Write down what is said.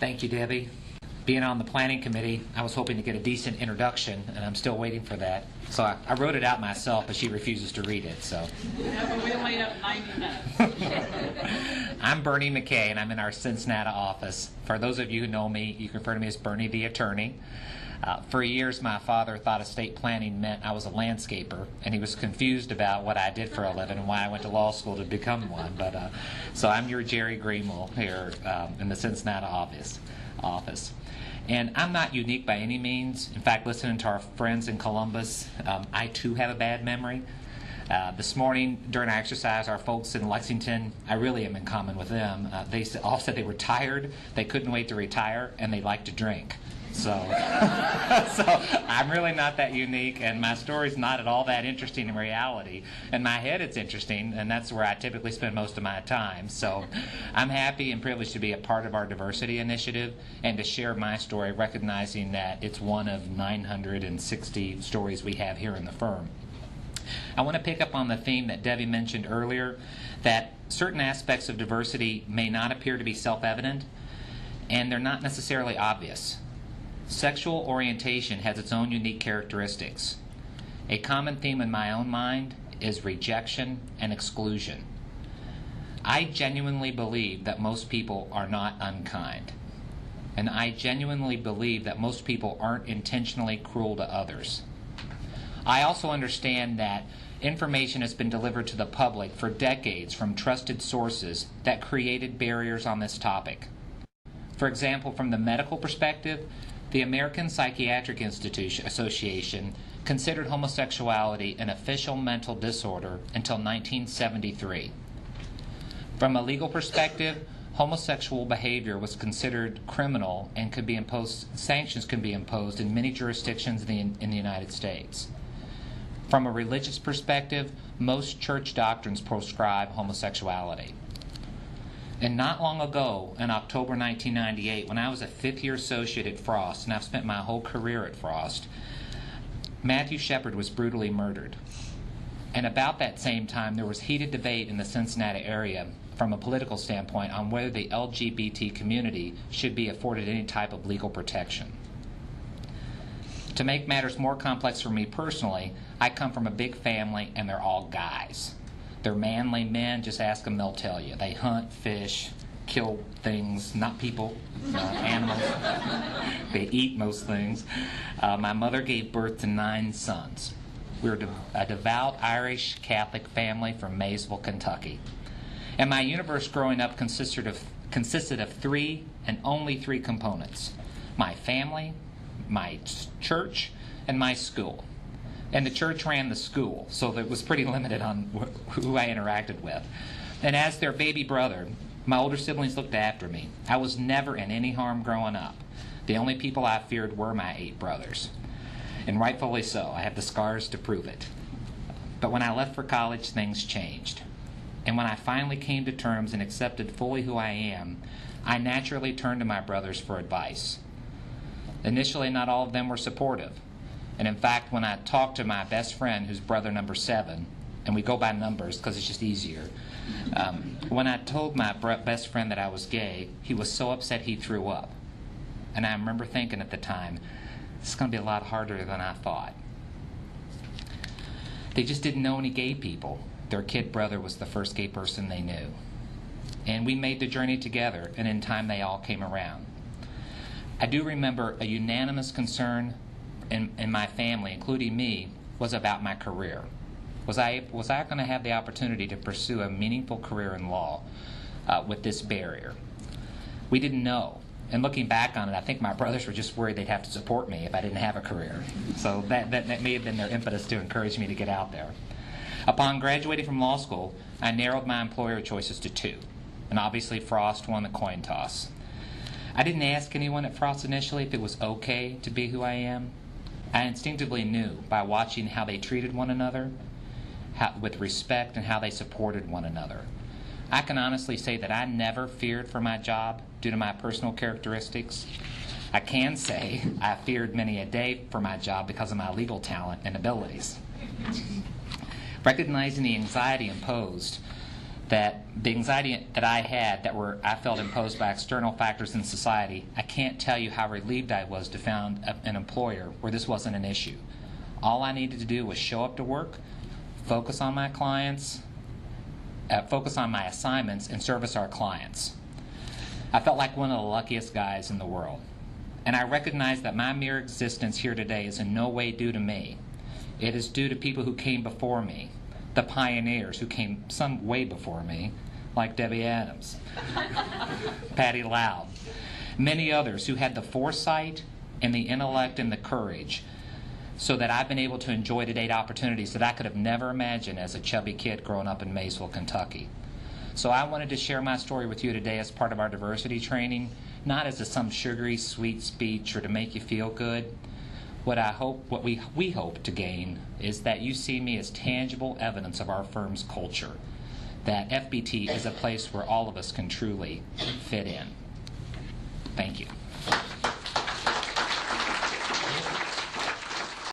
Thank you, Debbie. Being on the planning committee, I was hoping to get a decent introduction, and I'm still waiting for that. So I wrote it out myself, but she refuses to read it. So Yeah, but we only have 90 minutes. I'm Bernie McKay, and I'm in our Cincinnati office. For those of you who know me, you can refer to me as Bernie the attorney. For years, my father thought estate planning meant I was a landscaper, and he was confused about what I did for a living and why I went to law school to become one. But so I'm your Jerry Greenwell here in the Cincinnati office. And I'm not unique by any means. In fact, listening to our friends in Columbus, I too have a bad memory. This morning during our exercise, our folks in Lexington, I really am in common with them. They all said they were tired, they couldn't wait to retire, and they like to drink. So, so I'm really not that unique, and my story's not at all that interesting in reality. In my head it's interesting, and that's where I typically spend most of my time. So I'm happy and privileged to be a part of our diversity initiative and to share my story, recognizing that it's one of 960 stories we have here in the firm. I want to pick up on the theme that Debbie mentioned earlier, that certain aspects of diversity may not appear to be self-evident, and they're not necessarily obvious. Sexual orientation has its own unique characteristics. A common theme in my own mind is rejection and exclusion. I genuinely believe that most people are not unkind. And I genuinely believe that most people aren't intentionally cruel to others. I also understand that information has been delivered to the public for decades from trusted sources that created barriers on this topic. For example, from the medical perspective, the American Psychiatric Association considered homosexuality an official mental disorder until 1973. From a legal perspective, homosexual behavior was considered criminal and could be imposed, sanctions can be imposed in many jurisdictions in the United States. From a religious perspective, most church doctrines proscribe homosexuality. And not long ago, in October 1998, when I was a fifth-year associate at Frost, and I've spent my whole career at Frost, Matthew Shepard was brutally murdered. And about that same time, there was heated debate in the Cincinnati area from a political standpoint on whether the LGBT community should be afforded any type of legal protection. To make matters more complex for me personally, I come from a big family, and they're all guys. They're manly men. Just ask them, they'll tell you. They hunt, fish, kill things, not people, animals. They eat most things. My mother gave birth to 9 sons. We were a devout Irish Catholic family from Maysville, Kentucky. And my universe growing up consisted of 3 and only 3 components: my family, my church, and my school. And the church ran the school, so it was pretty limited on who I interacted with. And as their baby brother, my older siblings looked after me. I was never in any harm growing up. The only people I feared were my 8 brothers. And rightfully so. I have the scars to prove it. But when I left for college, things changed. And when I finally came to terms and accepted fully who I am, I naturally turned to my brothers for advice. Initially, not all of them were supportive. And in fact, when I talked to my best friend, who's brother number 7, and we go by numbers because it's just easier, when I told my best friend that I was gay, he was so upset he threw up. And I remember thinking at the time, this is going to be a lot harder than I thought. They just didn't know any gay people. Their kid brother was the first gay person they knew. And we made the journey together, and in time they all came around. I do remember a unanimous concern in my family, including me, was about my career. Was I going to have the opportunity to pursue a meaningful career in law with this barrier? We didn't know. And looking back on it, I think my brothers were just worried they'd have to support me if I didn't have a career. So that may have been their impetus to encourage me to get out there. Upon graduating from law school, I narrowed my employer choices to 2. And obviously Frost won the coin toss. I didn't ask anyone at Frost initially if it was okay to be who I am. I instinctively knew by watching how they treated one another, with respect, and how they supported one another. I can honestly say that I never feared for my job due to my personal characteristics. I can say I feared many a day for my job because of my legal talent and abilities. Recognizing the anxiety imposed that the anxiety that I had I felt imposed by external factors in society, I can't tell you how relieved I was to find an employer where this wasn't an issue. All I needed to do was show up to work, focus on my clients, focus on my assignments, and service our clients. I felt like one of the luckiest guys in the world. And I recognize that my mere existence here today is in no way due to me. It is due to people who came before me, the pioneers who came some way before me, like Debbie Adams, Patty Loud, many others who had the foresight and the intellect and the courage so that I've been able to enjoy today's opportunities that I could have never imagined as a chubby kid growing up in Maysville, Kentucky. So I wanted to share my story with you today as part of our diversity training, not as some sugary, sweet speech or to make you feel good. What we hope to gain is that you see me as tangible evidence of our firm's culture, that FBT is a place where all of us can truly fit in. Thank you.